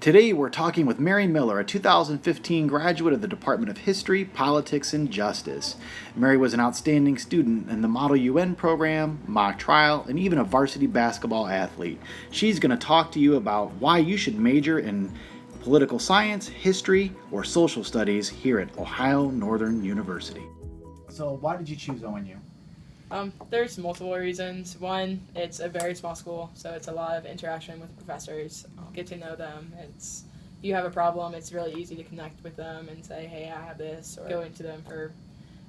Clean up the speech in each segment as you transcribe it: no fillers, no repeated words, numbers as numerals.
Today we're talking with Mary Miller, a 2015 graduate of the Department of History, Politics, and Justice. Mary was an outstanding student in the Model UN program, mock trial, and even a varsity basketball athlete. She's going to talk to you about why you should major in political science, history, or social studies here at Ohio Northern University. So why did you choose ONU? There's multiple reasons. One, it's a very small school, so it's a lot of interaction with professors. Get to know them. You have a problem, it's really easy to connect with them and say, hey, I have this, or go into them for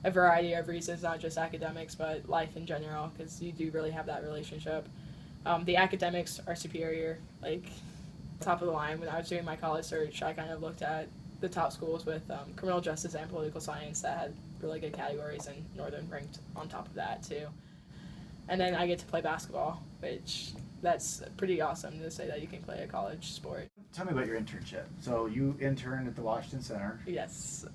a variety of reasons, not just academics, but life in general, because you do really have that relationship. The academics are superior. Like, top of the line, when I was doing my college search, I kind of looked at the top schools with criminal justice and political science that had really good categories, and Northern ranked on top of that too. And then I get to play basketball, which that's pretty awesome to say that you can play a college sport. Tell me about your internship. So you interned at the Washington Center. Yes.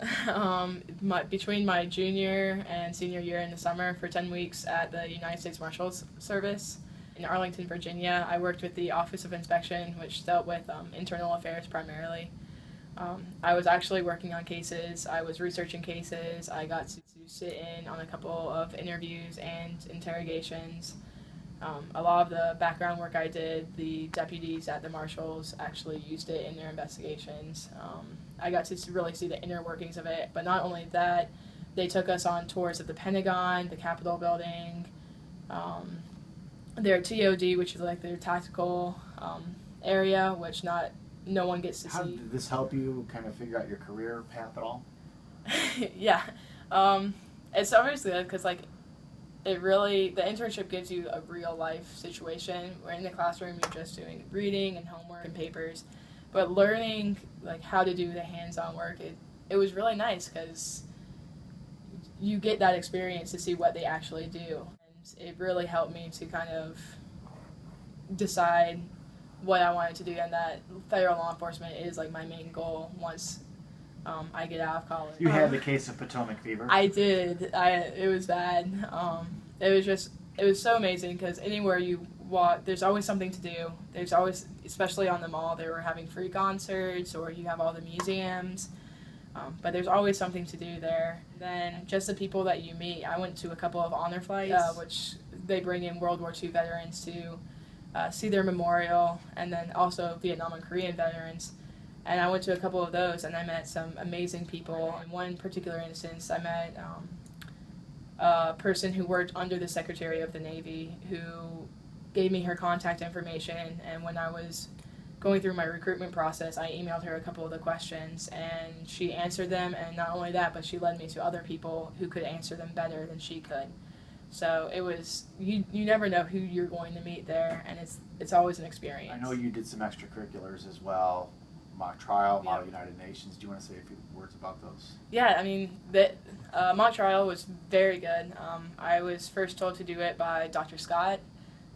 Between my junior and senior year in the summer for 10 weeks at the United States Marshals Service in Arlington, Virginia, I worked with the Office of Inspection, which dealt with internal affairs primarily. I was actually working on cases, I was researching cases, I got to sit in on a couple of interviews and interrogations. A lot of the background work I did, the deputies at the Marshals actually used it in their investigations. I got to really see the inner workings of it, but not only that, they took us on tours of the Pentagon, the Capitol building, their TOD, which is like their tactical area, which no one gets to see. How did this help you kind of figure out your career path at all? Yeah. It's obviously good because, like, the internship gives you a real life situation. Where in the classroom, you're just doing reading and homework and papers. But learning, like, how to do the hands-on work, it was really nice because you get that experience to see what they actually do. And it really helped me to kind of decide what I wanted to do, and that federal law enforcement is like my main goal once I get out of college. You had the case of Potomac fever. I did. It was bad. It was so amazing because anywhere you walk, there's always something to do. There's always, especially on the mall, they were having free concerts, or you have all the museums. But there's always something to do there. Then just the people that you meet. I went to a couple of honor flights, which they bring in World War II veterans to see their memorial, and then also Vietnam and Korean veterans. And I went to a couple of those, and I met some amazing people. In one particular instance, I met a person who worked under the Secretary of the Navy who gave me her contact information, and when I was going through my recruitment process, I emailed her a couple of the questions, and she answered them, and not only that, but she led me to other people who could answer them better than she could. So it was, you never know who you're going to meet there, and it's always an experience. I know you did some extracurriculars as well, mock trial, Model United Nations. Do you want to say a few words about those? Yeah, I mean, the mock trial was very good. I was first told to do it by Dr. Scott,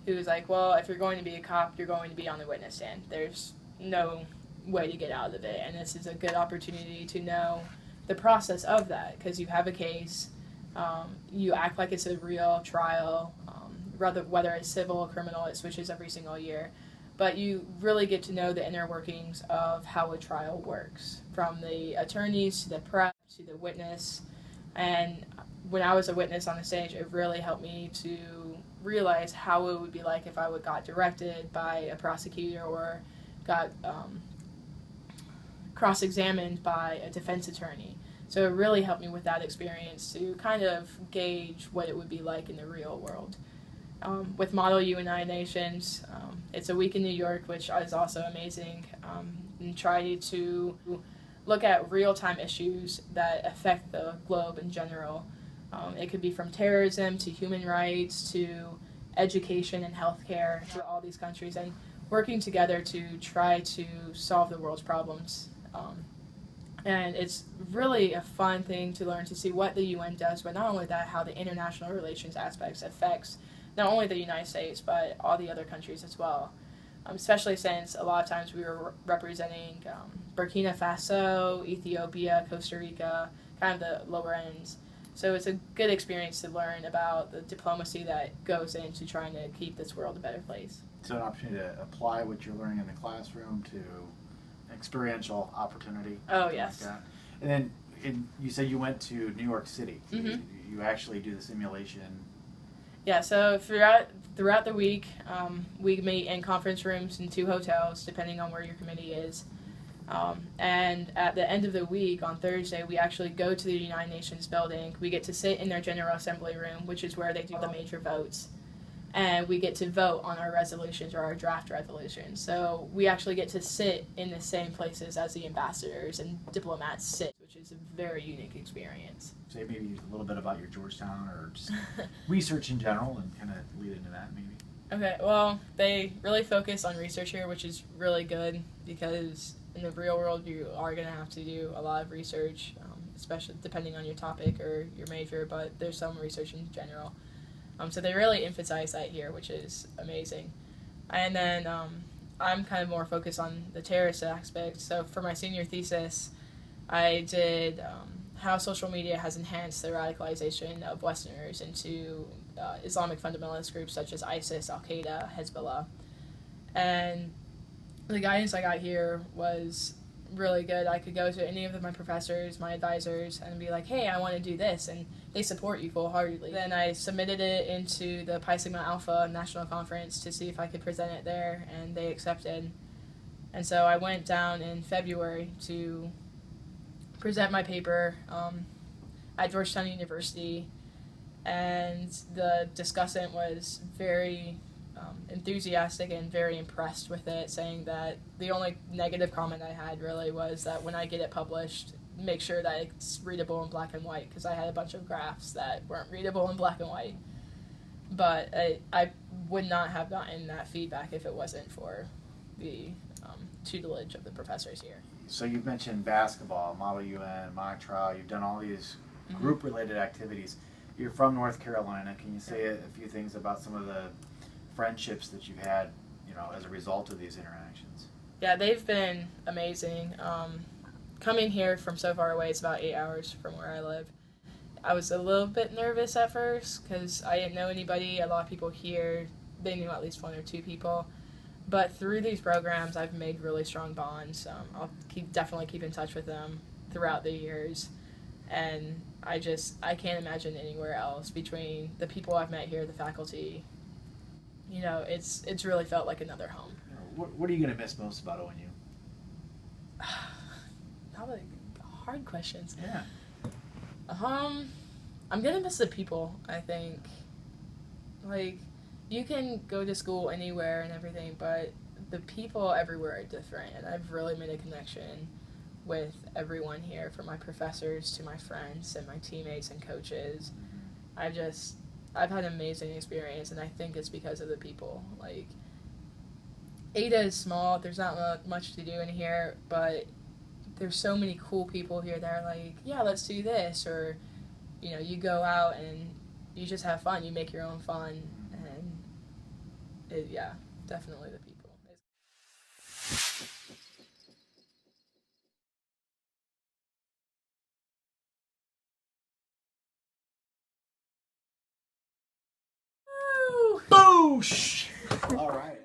who was like, well, if you're going to be a cop, you're going to be on the witness stand. There's no way to get out of it, and this is a good opportunity to know the process of that, because you have a case. You act like it's a real trial, whether it's civil or criminal, it switches every single year. But you really get to know the inner workings of how a trial works, from the attorneys to the press to the witness. And when I was a witness on the stage, it really helped me to realize how it would be like if I got directed by a prosecutor or got cross-examined by a defense attorney. So it really helped me with that experience to kind of gauge what it would be like in the real world. With Model United Nations, it's a week in New York, which is also amazing, and try to look at real-time issues that affect the globe in general. It could be from terrorism to human rights to education and healthcare to all these countries, and working together to try to solve the world's problems. And it's really a fun thing to learn, to see what the UN does, but not only that, how the international relations aspects affects not only the United States, but all the other countries as well. Especially since a lot of times we were representing Burkina Faso, Ethiopia, Costa Rica, kind of the lower ends. So it's a good experience to learn about the diplomacy that goes into trying to keep this world a better place. So an opportunity to apply what you're learning in the classroom to experiential opportunity. Oh, yes. Like that. And then you said you went to New York City. Mm-hmm. You actually do the simulation. Yeah, so throughout the week, we meet in conference rooms in 2 hotels, depending on where your committee is. And at the end of the week, on Thursday, we actually go to the United Nations building. We get to sit in their General Assembly room, which is where they do the major votes. And we get to vote on our resolutions or our draft resolutions. So we actually get to sit in the same places as the ambassadors and diplomats sit, which is a very unique experience. Say maybe a little bit about your Georgetown or just research in general and kind of lead into that maybe. Okay, well, they really focus on research here, which is really good because in the real world you are going to have to do a lot of research, especially depending on your topic or your major, but there's some research in general. So they really emphasize that here, which is amazing. And then I'm kind of more focused on the terrorist aspect. So for my senior thesis, I did how social media has enhanced the radicalization of Westerners into Islamic fundamentalist groups such as ISIS, Al-Qaeda, Hezbollah. And the guidance I got here was really good. I could go to any of my professors, my advisors, and be like, hey, I want to do this, and they support you full-heartedly. Then I submitted it into the Pi Sigma Alpha National Conference to see if I could present it there, and they accepted. And so I went down in February to present my paper at Georgetown University, and the discussant was very enthusiastic and very impressed with it, saying that the only negative comment I had really was that when I get it published, make sure that it's readable in black and white, because I had a bunch of graphs that weren't readable in black and white. But I would not have gotten that feedback if it wasn't for the tutelage of the professors here. So you've mentioned basketball, Model UN, mock trial. You've done all these group-related activities. You're from North Carolina. Can you say a few things about some of the friendships that you've had, as a result of these interactions? Yeah, they've been amazing. Coming here from so far away, it's about 8 hours from where I live. I was a little bit nervous at first because I didn't know anybody. A lot of people here, they knew at least 1 or 2 people. But through these programs, I've made really strong bonds. I'll definitely keep in touch with them throughout the years. And I can't imagine anywhere else between the people I've met here, the faculty. It's really felt like another home. What are you going to miss most about ONU? Probably hard questions. Yeah. I'm going to miss the people, I think. Like, you can go to school anywhere and everything, but the people everywhere are different, and I've really made a connection with everyone here, from my professors to my friends and my teammates and coaches. I've had an amazing experience, and I think it's because of the people. Like, Ada is small, there's not much to do in here, but there's so many cool people here that are like, yeah, let's do this, or, you go out and you just have fun, you make your own fun, and yeah, definitely the people. Boosh! All right.